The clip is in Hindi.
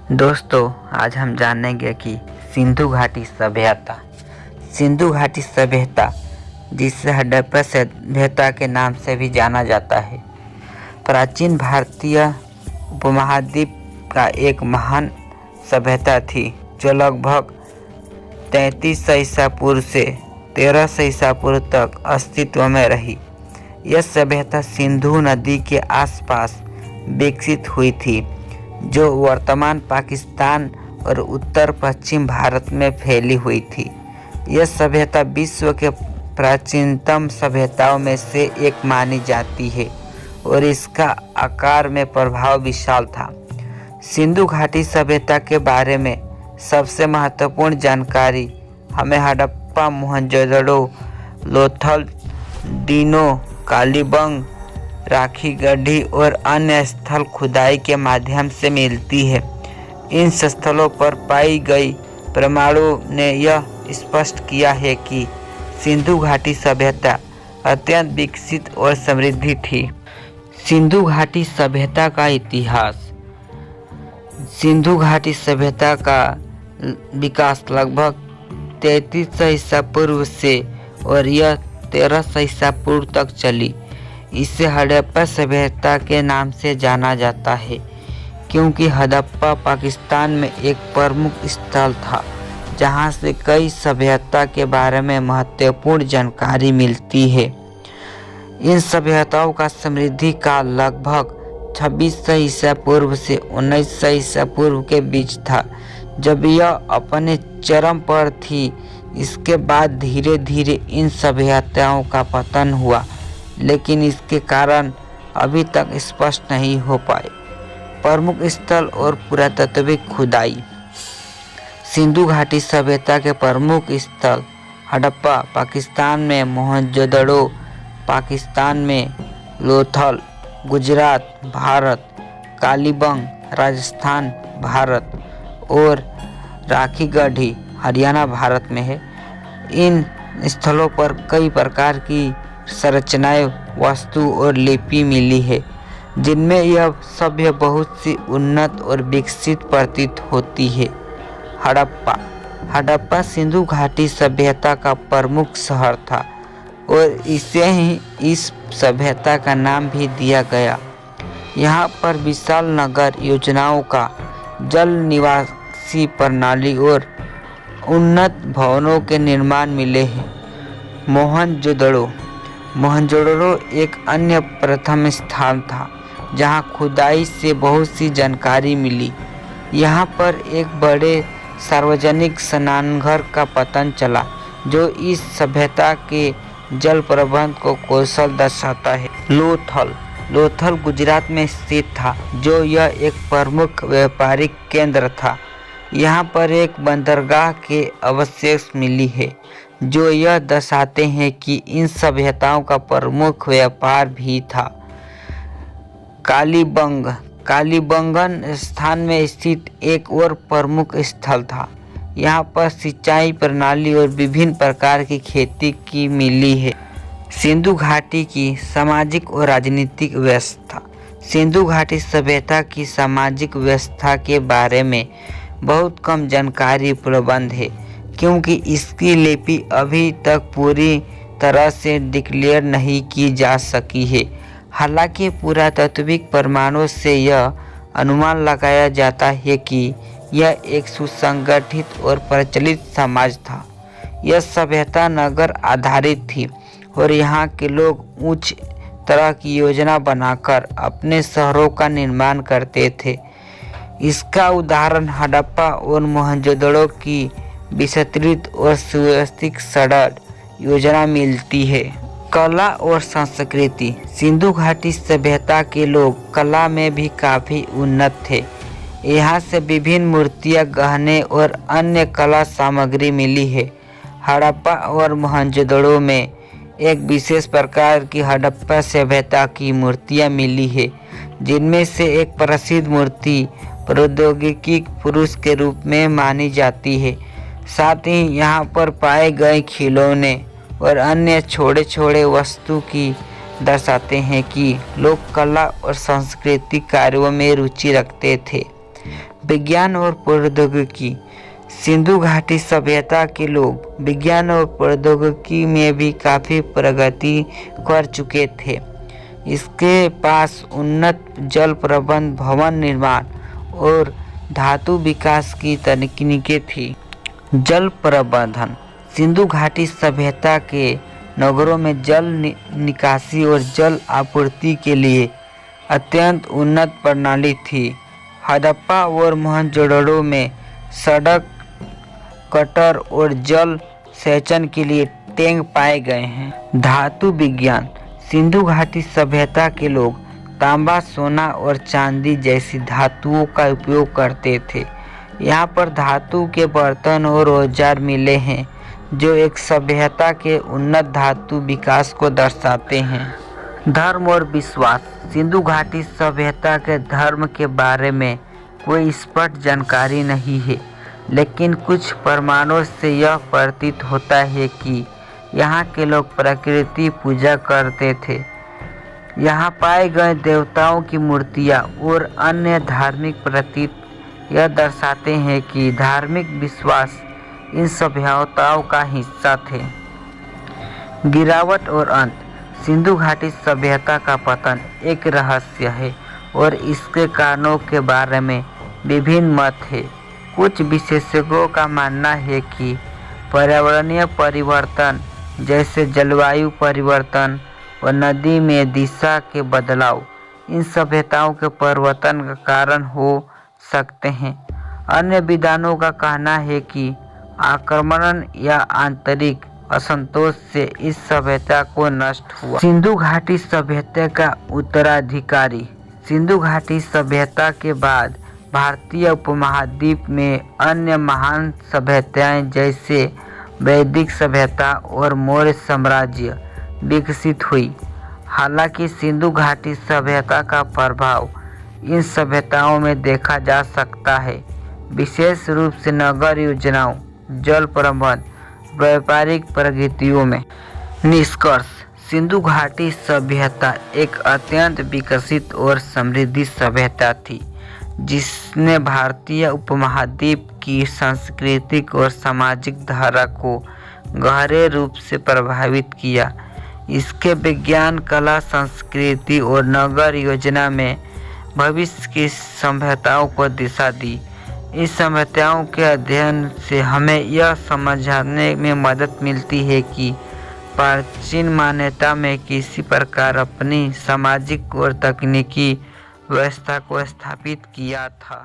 दोस्तों, आज हम जानेंगे कि सिंधु घाटी सभ्यता। सिंधु घाटी सभ्यता, जिसे हड़प्पा सभ्यता के नाम से भी जाना जाता है, प्राचीन भारतीय उपमहाद्वीप का एक महान सभ्यता थी जो लगभग 3300 ईसा पूर्व से 1300 ईसा पूर्व तक अस्तित्व में रही। यह सभ्यता सिंधु नदी के आसपास विकसित हुई थी, जो वर्तमान पाकिस्तान और उत्तर पश्चिम भारत में फैली हुई थी। यह सभ्यता विश्व के प्राचीनतम सभ्यताओं में से एक मानी जाती है और इसका आकार में प्रभाव विशाल था। सिंधु घाटी सभ्यता के बारे में सबसे महत्वपूर्ण जानकारी हमें हड़प्पा, मोहनजोदड़ो, लोथल, डीनो, कालीबंग, राखी गढ़ी और अन्य स्थल खुदाई के माध्यम से मिलती है। इन स्थलों पर पाई गई प्रमाणों ने यह स्पष्ट किया है कि सिंधु घाटी सभ्यता अत्यंत विकसित और समृद्ध थी। सिंधु घाटी सभ्यता का इतिहास। सिंधु घाटी सभ्यता का विकास लगभग 3300 ईसा पूर्व से और यह 1300 ईसा पूर्व तक चली। इसे हड़प्पा सभ्यता के नाम से जाना जाता है क्योंकि हड़प्पा पाकिस्तान में एक प्रमुख स्थल था जहां से कई सभ्यता के बारे में महत्वपूर्ण जानकारी मिलती है। इन सभ्यताओं का समृद्धि काल लगभग 2600 ईसा पूर्व से 1900 ईसा पूर्व के बीच था, जब यह अपने चरम पर थी। इसके बाद धीरे धीरे इन सभ्यताओं का पतन हुआ, लेकिन इसके कारण अभी तक स्पष्ट नहीं हो पाए। प्रमुख स्थल और पुरातात्विक खुदाई। सिंधु घाटी सभ्यता के प्रमुख स्थल हड़प्पा पाकिस्तान में, मोहनजोदड़ो पाकिस्तान में, लोथल गुजरात भारत, कालीबंग राजस्थान भारत और राखी गढ़ी हरियाणा भारत में है। इन स्थलों पर कई प्रकार की संरचनाएं, वस्तु और लिपि मिली है, जिनमें यह सभ्य बहुत सी उन्नत और विकसित प्रतीत होती है। हड़प्पा सिंधु घाटी सभ्यता का प्रमुख शहर था और इसे ही इस सभ्यता का नाम भी दिया गया। यहाँ पर विशाल नगर योजनाओं का, जल निवासी प्रणाली और उन्नत भवनों के निर्माण मिले हैं। मोहनजोदड़ो एक अन्य प्रथम स्थान था जहां खुदाई से बहुत सी जानकारी मिली। यहां पर एक बड़े सार्वजनिक स्नानघर का पतन चला, जो इस सभ्यता के जल प्रबंधन को कौशल दर्शाता है। लोथल गुजरात में स्थित था, जो यह एक प्रमुख व्यापारिक केंद्र था। यहाँ पर एक बंदरगाह के अवशेष मिली है, जो यह दर्शाते हैं कि इन सभ्यताओं का प्रमुख व्यापार भी था। कालीबंगन स्थान में स्थित एक और प्रमुख स्थल था। यहाँ पर सिंचाई प्रणाली और विभिन्न प्रकार की खेती की मिली है। सिंधु घाटी की सामाजिक और राजनीतिक व्यवस्था। सिंधु घाटी सभ्यता की सामाजिक व्यवस्था के बारे में बहुत कम जानकारी उपलब्ध है, क्योंकि इसकी लिपि अभी तक पूरी तरह से डिक्लेयर नहीं की जा सकी है। हालांकि पुरातात्विक प्रमाणों से यह अनुमान लगाया जाता है कि यह एक सुसंगठित और प्रचलित समाज था। यह सभ्यता नगर आधारित थी और यहाँ के लोग उच्च तरह की योजना बनाकर अपने शहरों का निर्माण करते थे। इसका उदाहरण हड़प्पा और मोहनजोदड़ो की विस्तृत और सुव्यवस्थित सड़क योजना मिलती है। कला और संस्कृति। सिंधु घाटी सभ्यता के लोग कला में भी काफ़ी उन्नत थे। यहाँ से विभिन्न मूर्तियाँ, गहने और अन्य कला सामग्री मिली है। हड़प्पा और मोहनजोदड़ो में एक विशेष प्रकार की हड़प्पा सभ्यता की मूर्तियाँ मिली है, जिनमें से एक प्रसिद्ध मूर्ति प्रौद्योगिकी पुरुष के रूप में मानी जाती है। साथ ही यहाँ पर पाए गए खिलौने और अन्य छोटे वस्तु की दर्शाते हैं कि लोग कला और सांस्कृतिक कार्यों में रुचि रखते थे। विज्ञान और प्रौद्योगिकी। सिंधु घाटी सभ्यता के लोग विज्ञान और प्रौद्योगिकी में भी काफ़ी प्रगति कर चुके थे। इसके पास उन्नत जल प्रबंध, भवन निर्माण और धातु विकास की तकनीकें थी। जल प्रबंधन। सिंधु घाटी सभ्यता के नगरों में जल निकासी और जल आपूर्ति के लिए अत्यंत उन्नत प्रणाली थी। हड़प्पा और मोहनजोदड़ो में सड़क, गटर और जल सेचन के लिए टैंक पाए गए हैं। धातु विज्ञान। सिंधु घाटी सभ्यता के लोग तांबा, सोना और चांदी जैसी धातुओं का उपयोग करते थे। यहाँ पर धातु के बर्तन और औजार मिले हैं जो एक सभ्यता के उन्नत धातु विकास को दर्शाते हैं। धर्म और विश्वास। सिंधु घाटी सभ्यता के धर्म के बारे में कोई स्पष्ट जानकारी नहीं है, लेकिन कुछ प्रमाणों से यह प्रतीत होता है कि यहाँ के लोग प्रकृति पूजा करते थे। यहाँ पाए गए देवताओं की मूर्तियाँ और अन्य धार्मिक प्रतीक यह दर्शाते हैं कि धार्मिक विश्वास इन सभ्यताओं का हिस्सा थे। गिरावट और अंत। सिंधु घाटी सभ्यता का पतन एक रहस्य है और इसके कारणों के बारे में विभिन्न मत हैं। कुछ विशेषज्ञों का मानना है कि पर्यावरणीय परिवर्तन जैसे जलवायु परिवर्तन और नदी में दिशा के बदलाव इन सभ्यताओं के परिवर्तन का कारण हो सकते हैं। अन्य विद्वानों का कहना है कि आक्रमण या आंतरिक असंतोष से इस सभ्यता को नष्ट हुआ। सिंधु घाटी सभ्यता का उत्तराधिकारी। सिंधु घाटी सभ्यता के बाद भारतीय उपमहाद्वीप में अन्य महान सभ्यताएं जैसे वैदिक सभ्यता और मौर्य साम्राज्य विकसित हुई। हालांकि सिंधु घाटी सभ्यता का प्रभाव इन सभ्यताओं में देखा जा सकता है, विशेष रूप से नगर योजनाओं, जल प्रबंधन, व्यापारिक प्रगतियों में। निष्कर्ष। सिंधु घाटी सभ्यता एक अत्यंत विकसित और समृद्ध सभ्यता थी जिसने भारतीय उपमहाद्वीप की सांस्कृतिक और सामाजिक धारा को गहरे रूप से प्रभावित किया। इसके विज्ञान, कला, संस्कृति और नगर योजना में भविष्य की सभ्यताओं को दिशा दी। इस सभ्यताओं के अध्ययन से हमें यह समझने में मदद मिलती है कि प्राचीन मान्यता में किसी प्रकार अपनी सामाजिक और तकनीकी व्यवस्था को स्थापित किया था।